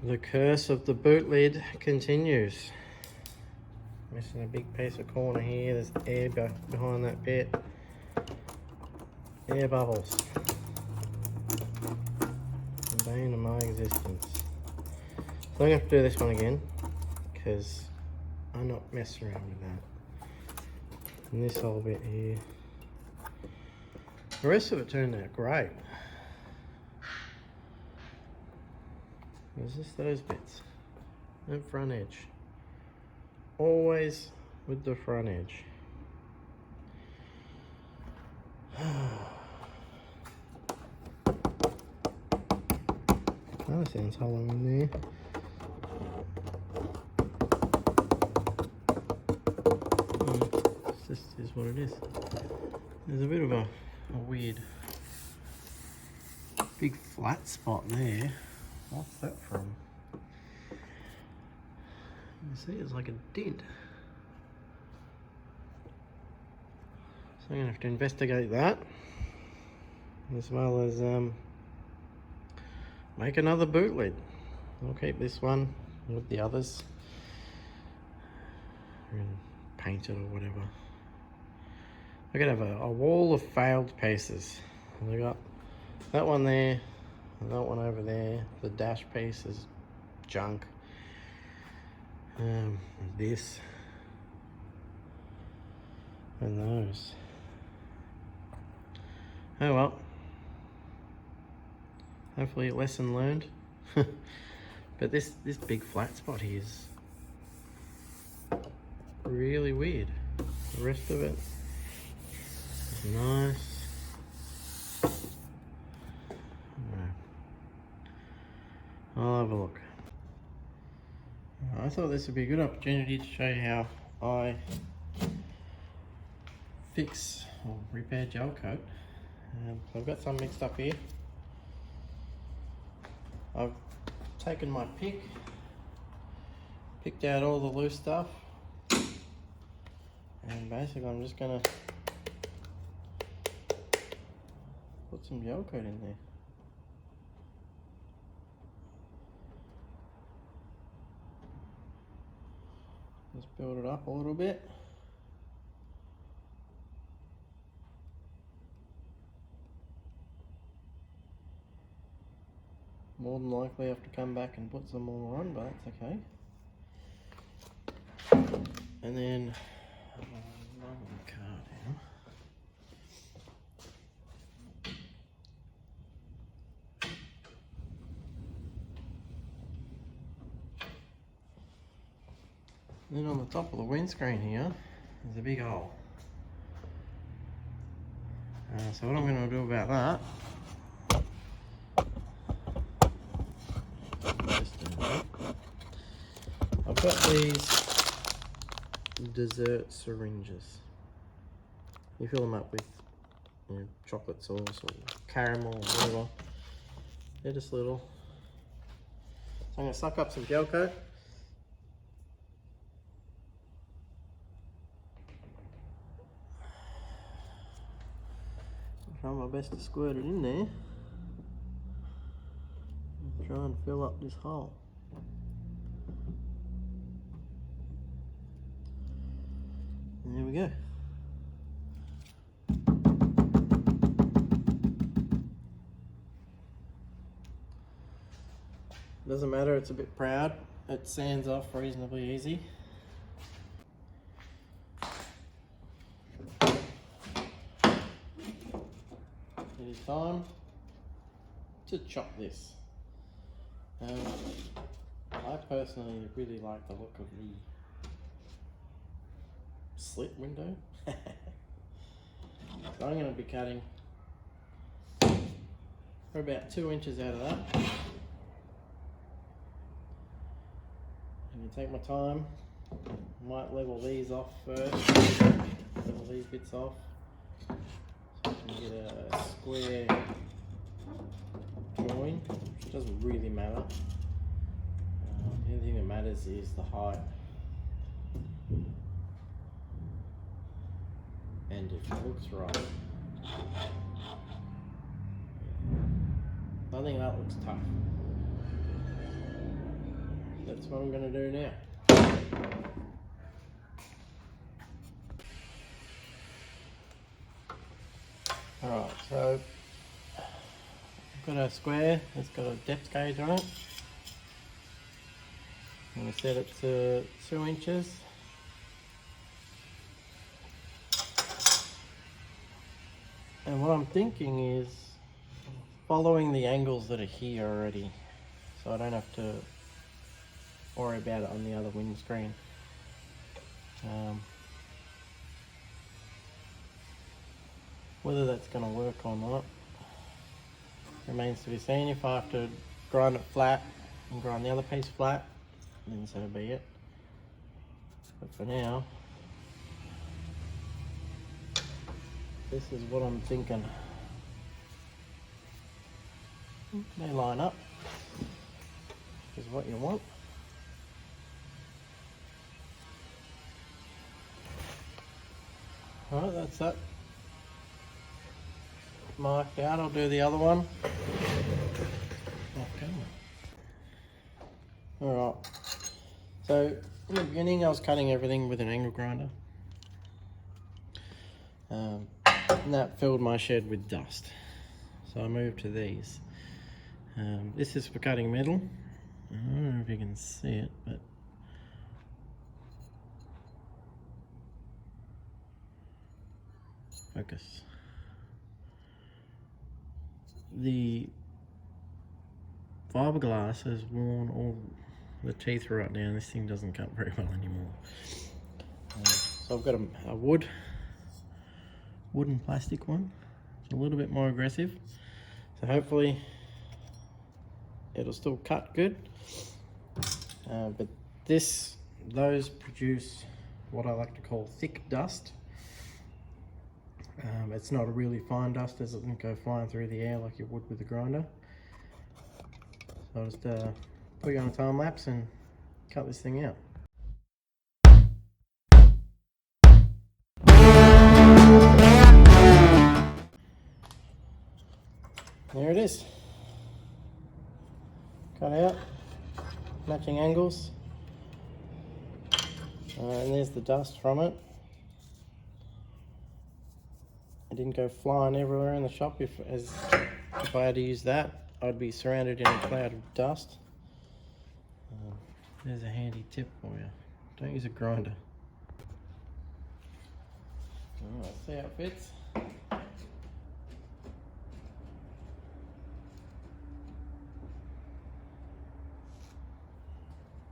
The curse of the boot lid continues. Missing a big piece of corner here. There's air behind that bit. Air bubbles. The bane of my existence. So I'm going to have to do this one again because I'm not messing around with that. And this whole bit here. The rest of it turned out great. It's just those bits. That front edge. Always with the front edge. Kind of sounds hollow in there. It's just is what it is. There's a bit of a weird big flat spot there. What's that from? You see it's like a dent. So I'm going to have to investigate that, as well as make another boot lid. I'll keep this one with the others and paint it or whatever. I could have a wall of failed pieces. And I got that one there, and that one over there. The dash piece is junk. This and those. Oh well. Hopefully, lesson learned. But this big flat spot here is really weird. The rest of it is nice. I'll have a look. I thought this would be a good opportunity to show you how I fix or repair gel coat. So I've got some mixed up here. I've taken my pick, picked out all the loose stuff, and basically I'm just gonna put some gel coat in there. Just build it up a little bit. More than likely I have to come back and put some more on, but that's okay. And then then on the top of the windscreen here, there's a big hole. So what I'm going to do about that, I've got these dessert syringes. You fill them up with chocolate sauce or caramel or whatever. They're just little. So I'm going to suck up some gel coat. Try my best to squirt it in there and try and fill up this hole. And there we go. Doesn't matter, it's a bit proud. It sands off reasonably easy. It is time to chop this. I personally really like the look of the slit window. So I'm going to be cutting for about 2 inches out of that. And you take my time. Might level these off first. Level these bits off. So you can get a square join, which doesn't really matter. The only thing that matters is the height. And if it looks right. I think that looks tough. that's what I'm going to do now. Alright, so I've got a square that's got a depth gauge on it. I'm going to set it to 2 inches. And what I'm thinking is following the angles that are here already, so I don't have to worry about it on the other windscreen. Whether that's going to work or not remains to be seen. If I have to grind it flat and grind the other piece flat, then so be it. But for now, this is what I'm thinking. They line up, which is what you want. Alright, that's that marked out. I'll do the other one. Okay. Alright, so in the beginning I was cutting everything with an angle grinder, and that filled my shed with dust, so I moved to these. This is for cutting metal. I don't know if you can see it, but focus. The fiberglass has worn all the teeth right now, and this thing doesn't cut very well anymore. So I've got a wooden plastic one. It's a little bit more aggressive, so hopefully it'll still cut good. But those produce what I like to call thick dust. It's not a really fine dust, as it doesn't go flying through the air like you would with the grinder. So I'll just put you on a time lapse and cut this thing out. There it is. Cut out, matching angles. And there's the dust from it. It didn't go flying everywhere in the shop. If I had to use that, I'd be surrounded in a cloud of dust. There's a handy tip for you. Don't use a grinder. Alright, see how it fits.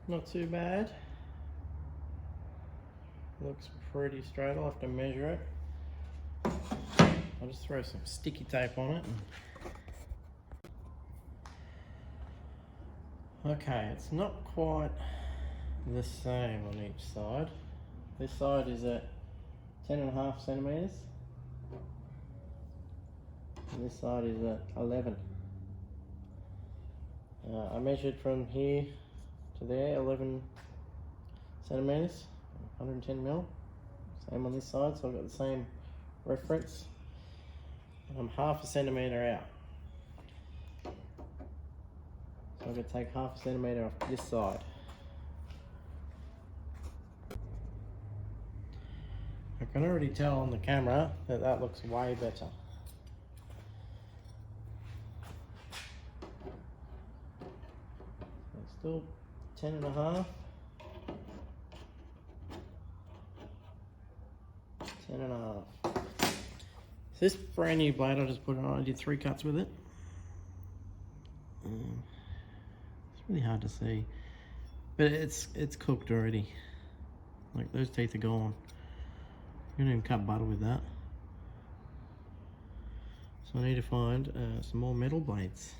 Not too bad. Looks pretty straight. I'll have to measure it. I'll just throw some sticky tape on it. Okay, it's not quite the same on each side. This side is at 10.5 centimeters. And this side is at 11. I measured from here to there, 11 centimeters, 110 mil. Same on this side, so I've got the same reference. And I'm 1/2 centimeter out. So I'm going to take 1/2 centimeter off this side. I can already tell on the camera that that looks way better. It's still 10.5. 10.5. This brand new blade I just put on, I did 3 cuts with it. It's really hard to see, but it's cooked already. Like, those teeth are gone. You can even cut butter with that. So I need to find some more metal blades.